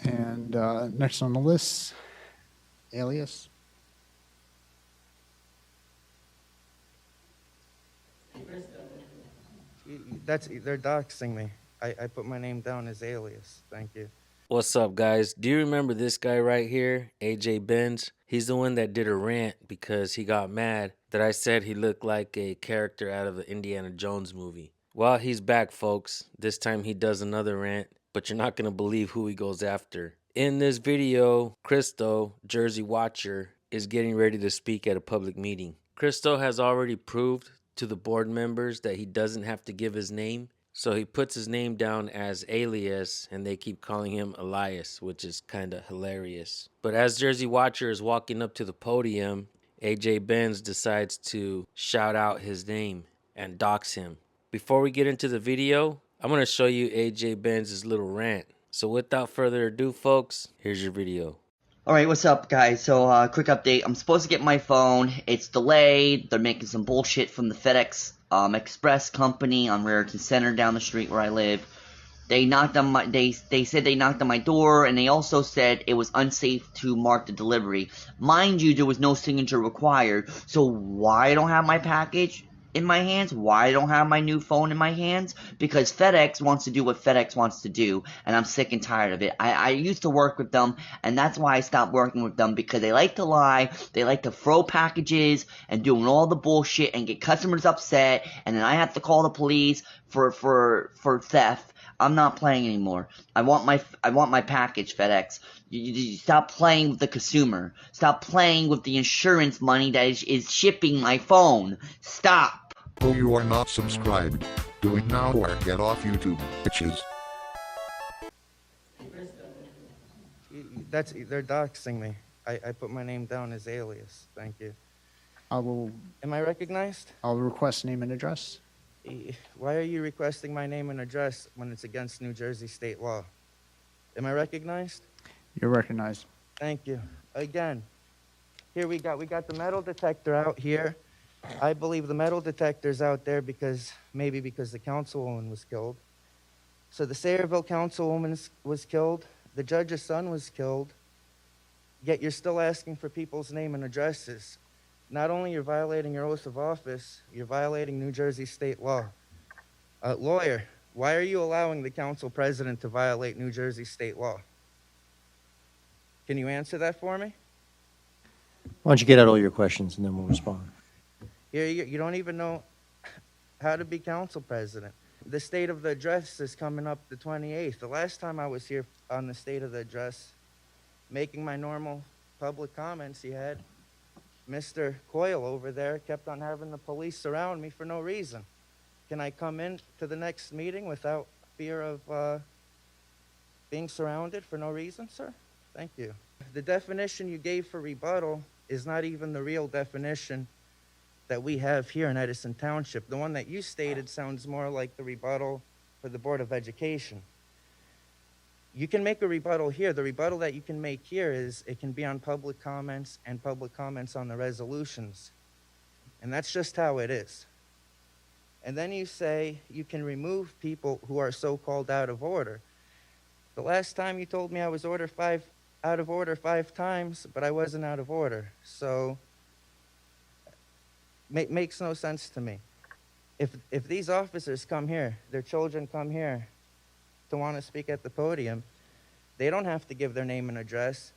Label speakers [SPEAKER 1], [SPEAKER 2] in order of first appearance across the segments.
[SPEAKER 1] And next on the list, Alias.
[SPEAKER 2] They're doxing me. I put my name down as Alias. Thank you.
[SPEAKER 3] What's up, guys? Do you remember this guy right here, AJ Benz? He's the one that did a rant because he got mad that I said he looked like a character out of the Indiana Jones movie. Well, he's back, folks. This time he does another rant, but you're not going to believe who he goes after. In this video, Christo, Jersey Watcher, is getting ready to speak at a public meeting. Christo has already proved to the board members that he doesn't have to give his name. So he puts his name down as Alias, and they keep calling him Elias, which is kind of hilarious. But as Jersey Watcher is walking up to the podium, AJ Benz decides to shout out his name and dox him. Before we get into the video, I'm going to show you AJ Benz's little rant. So without further ado, folks, here's your video.
[SPEAKER 4] Alright, what's up, guys? So, quick update. I'm supposed to get my phone. It's delayed. They're making some bullshit from the FedEx Express company on Raritan Center down the street where I live. They knocked on my they said they knocked on my door, and they also said it was unsafe to mark the delivery. Mind you, there was no signature required. So why I don't have my package in my hands? Why I don't have my new phone in my hands? Because FedEx wants to do what FedEx wants to do, and I'm sick and tired of it. I used to work with them, and that's why I stopped working with them, because they like to lie, they like to throw packages and doing all the bullshit and get customers upset, and then I have to call the police for theft. I'm not playing anymore. I want my package, FedEx. You stop playing with the consumer. Stop playing with the insurance money that is shipping my phone. Stop.
[SPEAKER 5] Oh, you are not subscribed. Do it now or get off YouTube, bitches.
[SPEAKER 2] They're doxing me. I put my name down as Alias. Thank you.
[SPEAKER 1] I'll
[SPEAKER 2] Am I recognized?
[SPEAKER 1] request name and address.
[SPEAKER 2] Why are you requesting my name and address when it's against New Jersey state law? Am I recognized?
[SPEAKER 1] You're recognized.
[SPEAKER 2] Thank you. Again, here we got the metal detector out here. I believe the metal detector's out there because the councilwoman was killed. So the Sayreville councilwoman was killed. The judge's son was killed. Yet you're still asking for people's name and addresses. Not only you're violating your oath of office, you're violating New Jersey state law. Lawyer, why are you allowing the council president to violate New Jersey state law? Can you answer that for me?
[SPEAKER 6] Why don't you get out all your questions and then we'll respond.
[SPEAKER 2] You don't even know how to be council president. The state of the address is coming up the 28th. The last time I was here on the state of the address, making my normal public comments, you had Mr. Coyle over there kept on having the police surround me for no reason. Can I come in to the next meeting without fear of being surrounded for no reason, sir? Thank you. The definition you gave for rebuttal is not even the real definition that we have here in Edison Township. The one that you stated sounds more like the rebuttal for the Board of Education. You can make a rebuttal here. The rebuttal that you can make here is it can be on public comments and public comments on the resolutions. And that's just how it is. And then you say you can remove people who are so-called out of order. The last time you told me I was out of order 5 times, but I wasn't out of order. So makes no sense to me. If these officers come here, their children come here to want to speak at the podium, they don't have to give their name and address,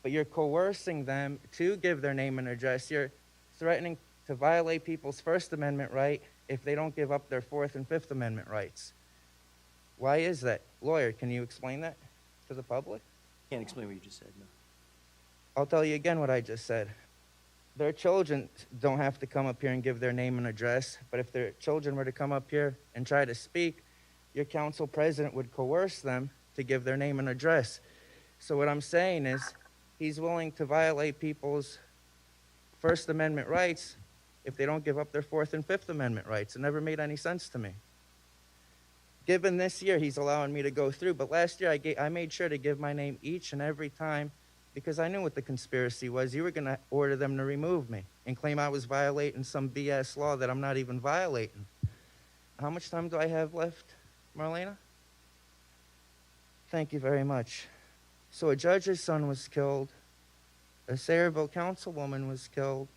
[SPEAKER 2] but you're coercing them to give their name and address. You're threatening to violate people's First Amendment right if they don't give up their Fourth and Fifth Amendment rights. Why is that? Lawyer, can you explain that to the public?
[SPEAKER 6] Can't explain what you just said, no.
[SPEAKER 2] I'll tell you again what I just said. Their children don't have to come up here and give their name and address, but if their children were to come up here and try to speak, your council president would coerce them to give their name and address. So what I'm saying is he's willing to violate people's First Amendment rights if they don't give up their Fourth and Fifth Amendment rights. It never made any sense to me. Given this year, he's allowing me to go through, but last year I made sure to give my name each and every time because I knew what the conspiracy was. You were going to order them to remove me and claim I was violating some BS law that I'm not even violating. How much time do I have left, Marlena? Thank you very much. So a judge's son was killed, a Sayreville councilwoman was killed,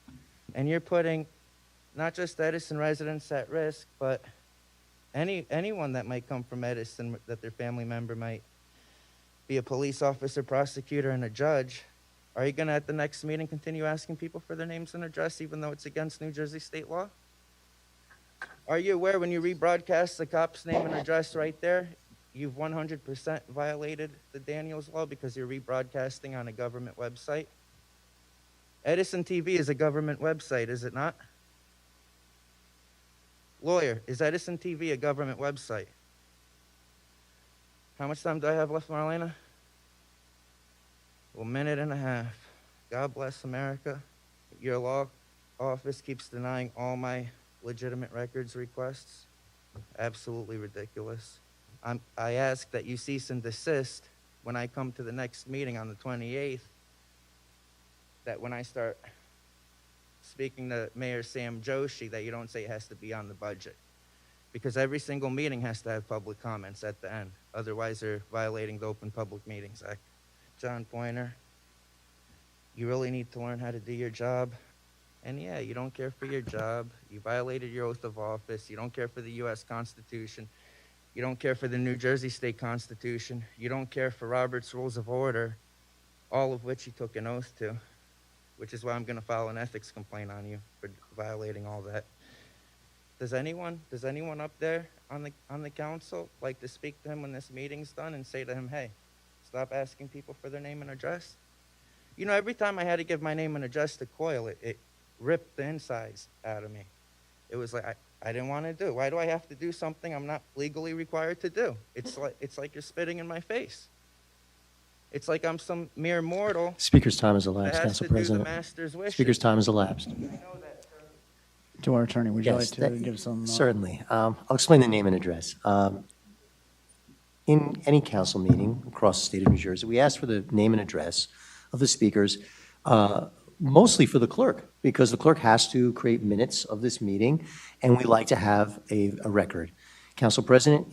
[SPEAKER 2] and you're putting not just Edison residents at risk, but anyone that might come from Edison, that their family member might be a police officer, prosecutor, and a judge. Are you going to, at the next meeting, continue asking people for their names and address, even though it's against New Jersey state law? Are you aware when you rebroadcast the cop's name and address right there, you've 100% violated the Daniels law because you're rebroadcasting on a government website? Edison TV is a government website, is it not? Lawyer, is Edison TV a government website? How much time do I have left, Marlena? Well, minute and a half. God bless America. Your law office keeps denying all my legitimate records requests. Absolutely ridiculous. I ask that you cease and desist when I come to the next meeting on the 28th, that when I start speaking to Mayor Sam Joshi, that you don't say it has to be on the budget. Because every single meeting has to have public comments at the end. Otherwise, they're violating the Open Public Meetings Act. John Pointer, you really need to learn how to do your job. And yeah, you don't care for your job. You violated your oath of office. You don't care for the U.S. Constitution. You don't care for the New Jersey State Constitution. You don't care for Robert's Rules of Order, all of which you took an oath to, which is why I'm going to file an ethics complaint on you for violating all that. Does anyone up there on the council like to speak to him when this meeting's done and say to him, hey, stop asking people for their name and address? You know, every time I had to give my name and address to Coyle, it ripped the insides out of me. It was like, I didn't want to do it. Why do I have to do something I'm not legally required to do? It's like you're spitting in my face. It's like I'm some mere mortal
[SPEAKER 6] Speaker's time has
[SPEAKER 2] that
[SPEAKER 6] elapsed,
[SPEAKER 2] has
[SPEAKER 6] Council
[SPEAKER 2] to do the
[SPEAKER 6] President.
[SPEAKER 2] master's wishes.
[SPEAKER 6] Speaker's time has elapsed.
[SPEAKER 2] I know that, sir.
[SPEAKER 1] To our attorney, would you like
[SPEAKER 6] Yes,
[SPEAKER 1] to give some?
[SPEAKER 6] certainly. I'll explain the name and address. In any council meeting across the state of New Jersey, we ask for the name and address of the speakers, mostly for the clerk, because the clerk has to create minutes of this meeting, and we like to have a record. Council President,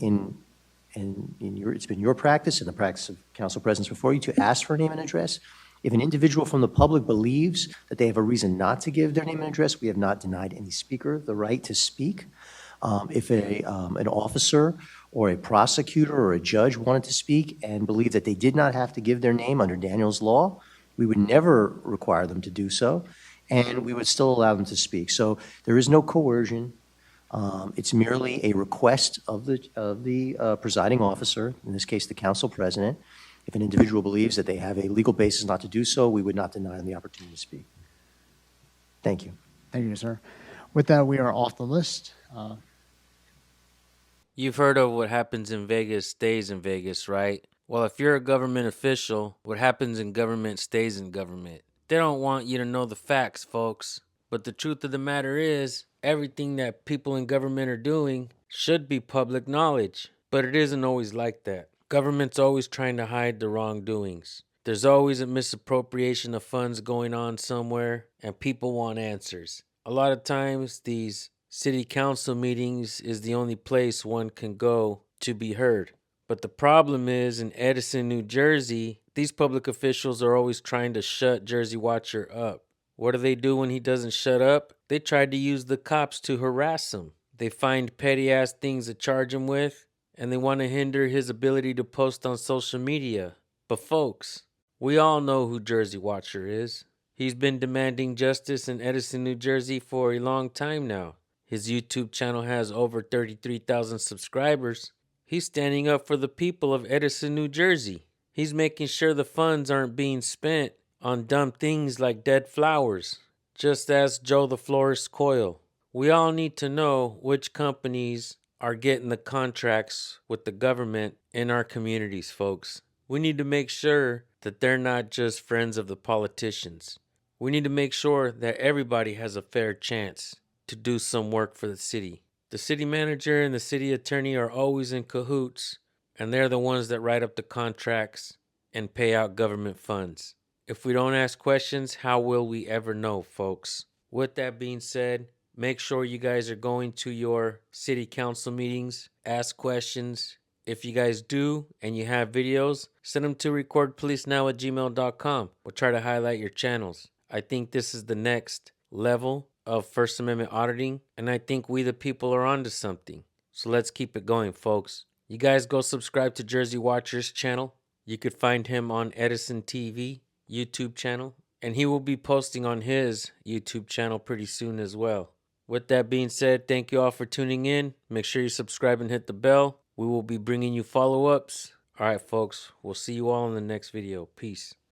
[SPEAKER 6] it's been your practice and the practice of council presidents before you to ask for a name and address. If an individual from the public believes that they have a reason not to give their name and address, we have not denied any speaker the right to speak. If an officer or a prosecutor or a judge wanted to speak and believed that they did not have to give their name under Daniel's law, we would never require them to do so, and we would still allow them to speak. So there is no coercion. It's merely a request of the presiding officer, in this case the council president. If an individual believes that they have a legal basis not to do so, we would not deny them the opportunity to speak. Thank you.
[SPEAKER 1] Thank you, sir. With that, we are off the list.
[SPEAKER 3] You've heard of what happens in Vegas stays in Vegas, right? Well, if you're a government official, what happens in government stays in government. They don't want you to know the facts, folks. But the truth of the matter is, everything that people in government are doing should be public knowledge. But it isn't always like that. Government's always trying to hide the wrongdoings. There's always a misappropriation of funds going on somewhere, and people want answers. A lot of times, these city council meetings is the only place one can go to be heard. But the problem is, in Edison, New Jersey, these public officials are always trying to shut Jersey Watcher up. What do when he doesn't shut up? They try to use the cops to harass him. They find petty-ass things to charge him with, and they want to hinder his ability to post on social media. But folks, we all know who Jersey Watcher is. He's been demanding justice in Edison, New Jersey for a long time now. His YouTube channel has over 33,000 subscribers. He's standing up for the people of Edison, New Jersey. He's making sure the funds aren't being spent on dumb things like dead flowers. Just ask Joe the Florist Coyle. We all need to know which companies are getting the contracts with the government in our communities, folks. We need to make sure that they're not just friends of the politicians. We need to make sure that everybody has a fair chance to do some work for the city. The city manager and the city attorney are always in cahoots, and they're the ones that write up the contracts and pay out government funds. If we don't ask questions, how will we ever know, folks? With that being said, make sure you guys are going to your city council meetings, ask questions, If you guys do and you have videos, send them to recordpolicenow@gmail.com. We'll try to highlight your channels. I think this is the next level of First Amendment auditing, and I think we the people are onto something. So let's keep it going, folks. You guys go subscribe to Jersey Watcher's channel. You could find him on Edison TV YouTube channel, and he will be posting on his YouTube channel pretty soon as well. With that being said, thank you all for tuning in. Make sure you subscribe and hit the bell. We will be bringing you follow-ups. All right, folks, we'll see you all in the next video. Peace.